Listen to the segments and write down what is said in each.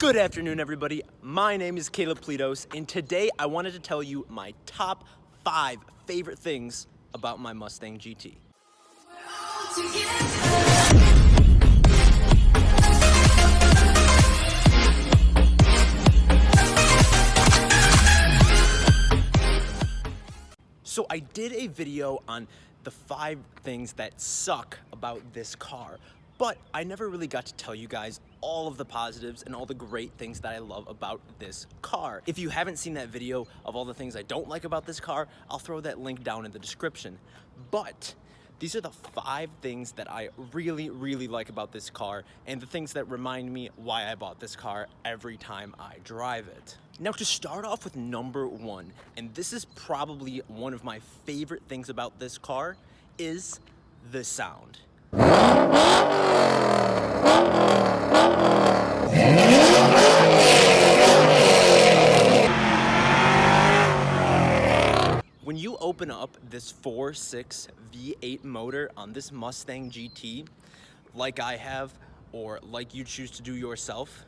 Good afternoon, everybody. My name is Cayleb Pletos, and today I wanted to tell you my top 5 favorite things about my Mustang GT. So I did a video on the 5 things that suck about this car, but I never really got to tell you guys all of the positives and all the great things that I love about this car. If you haven't seen that video of all the things I don't like about this car, I'll throw that link down in the description. But these are the 5 things that I really like about this car, and the things that remind me why I bought this car every time I drive it. Now, to start off with number 1, and this is probably one of my favorite things about this car, is the sound. When you open up this 4.6 V8 motor on this Mustang GT, like I have, or like you choose to do yourself,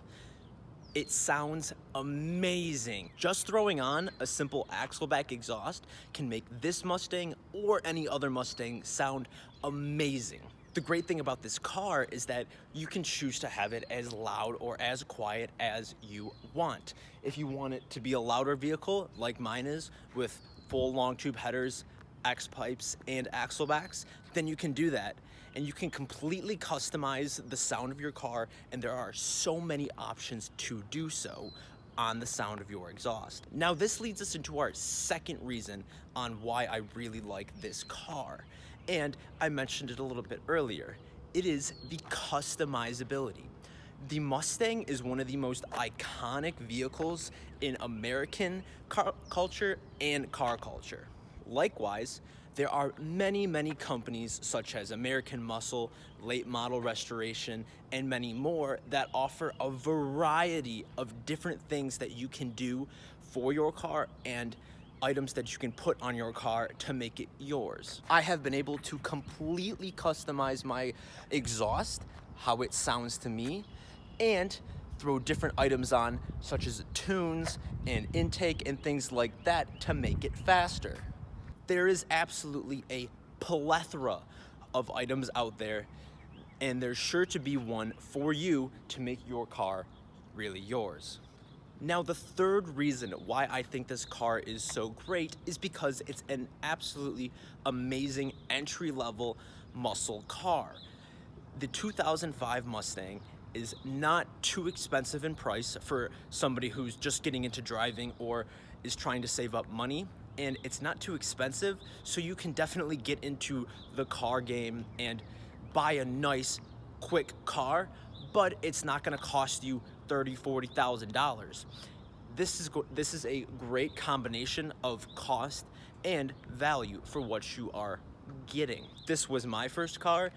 it sounds amazing. Just throwing on a simple Axleback exhaust can make this Mustang or any other Mustang sound amazing. The great thing about this car is that you can choose to have it as loud or as quiet as you want. If you want it to be a louder vehicle, like mine is, with full long tube headers, X-pipes, and Axlebacks, then you can do that. And you can completely customize the sound of your car, and there are so many options to do so on the sound of your exhaust. Now, this leads us into our second reason on why I really like this car. And I mentioned it a little bit earlier. It is the customizability. The Mustang is one of the most iconic vehicles in American car culture and car culture. Likewise, there are many companies such as American Muscle, Late Model Restoration, and many more that offer a variety of different things that you can do for your car and items that you can put on your car to make it yours. I have been able to completely customize my exhaust, how it sounds to me, and throw different items on, such as tunes and intake and things like that, to make it faster. There is absolutely a plethora of items out there, and there's sure to be one for you to make your car really yours. Now, the third reason why I think this car is so great is because it's an absolutely amazing entry-level muscle car. The 2005 Mustang is not too expensive in price for somebody who's just getting into driving or is trying to save up money. And it's not too expensive, so you can definitely get into the car game and buy a nice, quick car, but it's not gonna cost you $30,000, $40,000. This is a great combination of cost and value for what you are getting. This was my first car,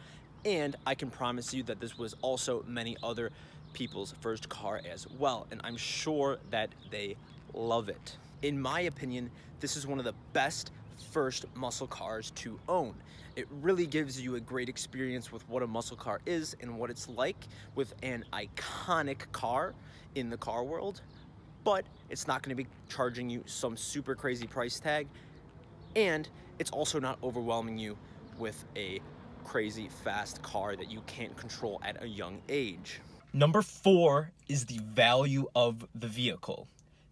and I can promise you that this was also many other people's first car as well, and I'm sure that they love it. In my opinion, this is one of the best first muscle cars to own. It really gives you a great experience with what a muscle car is and what it's like with an iconic car in the car world, but it's not going to be charging you some super crazy price tag, and it's also not overwhelming you with a crazy fast car that you can't control at a young age. Number 4 is the value of the vehicle.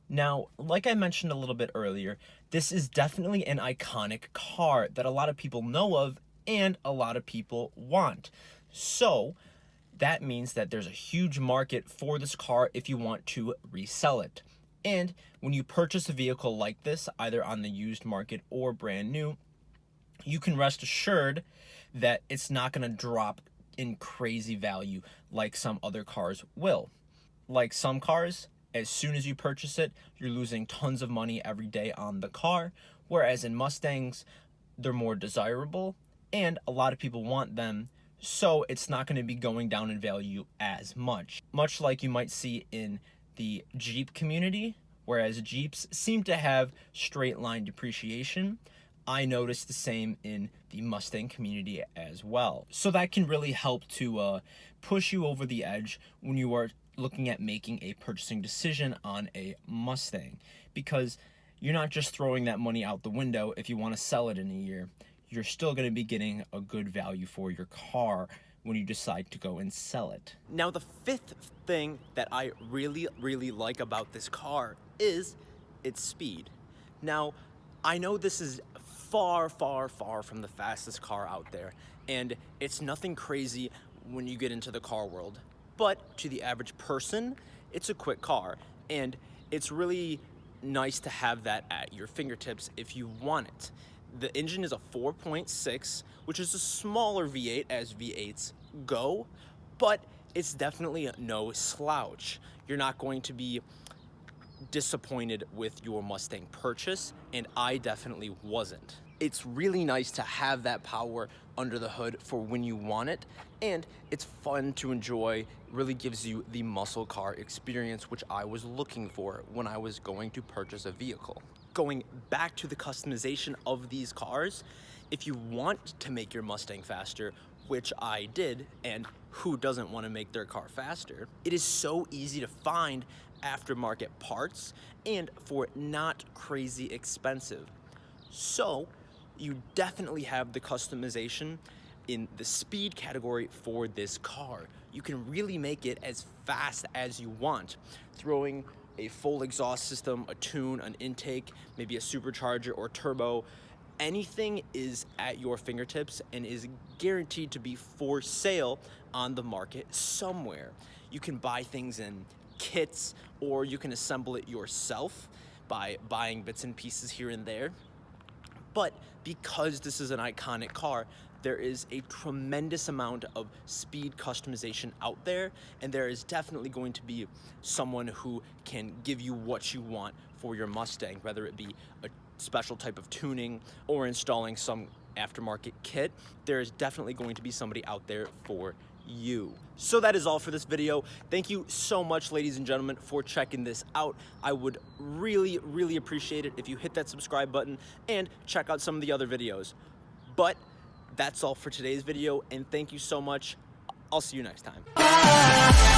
Now, like I mentioned a little bit earlier, this is definitely an iconic car that a lot of people know of and a lot of people want. So that means that there's a huge market for this car if you want to resell it. And when you purchase a vehicle like this, either on the used market or brand new, you can rest assured that it's not going to drop in crazy value like some other cars will. Like some cars, as soon as you purchase it, you're losing tons of money every day on the car, whereas in Mustangs, they're more desirable and a lot of people want them, so it's not going to be going down in value as much. Much like you might see in the Jeep community, whereas Jeeps seem to have straight line depreciation, I noticed the same in the Mustang community as well. So that can really help to push you over the edge when you are looking at making a purchasing decision on a Mustang, because you're not just throwing that money out the window if you want to sell it in a year. You're still going to be getting a good value for your car when you decide to go and sell it. Now, the fifth thing that I really like about this car is its speed. Now, I know this is far from the fastest car out there, and it's nothing crazy when you get into the car world, but to the average person, it's a quick car, and it's really nice to have that at your fingertips if you want it. The engine is a 4.6, which is a smaller V8 as V8s go, but it's definitely no slouch. You're not going to be disappointed with your Mustang purchase, and I definitely wasn't. It's really nice to have that power under the hood for when you want it, and it's fun to enjoy. Really gives you the muscle car experience, which I was looking for when I was going to purchase a vehicle. Going back to the customization of these cars, if you want to make your Mustang faster, which I did, and who doesn't want to make their car faster, it is so easy to find aftermarket parts and for not crazy expensive. So you definitely have the customization in the speed category for this car. You can really make it as fast as you want, throwing a full exhaust system, a tune, an intake, maybe a supercharger or turbo. Anything is at your fingertips and is guaranteed to be for sale on the market somewhere. You can buy things in kits, or you can assemble it yourself by buying bits and pieces here and there. But because this is an iconic car, there is a tremendous amount of speed customization out there, and there is definitely going to be someone who can give you what you want for your Mustang, whether it be a special type of tuning or installing some aftermarket kit. There is definitely going to be somebody out there for you. So that is all for this video. Thank you so much, ladies and gentlemen, for checking this out. I would really appreciate it if you hit that subscribe button and check out some of the other videos. But that's all for today's video, and thank you so much. I'll see you next time.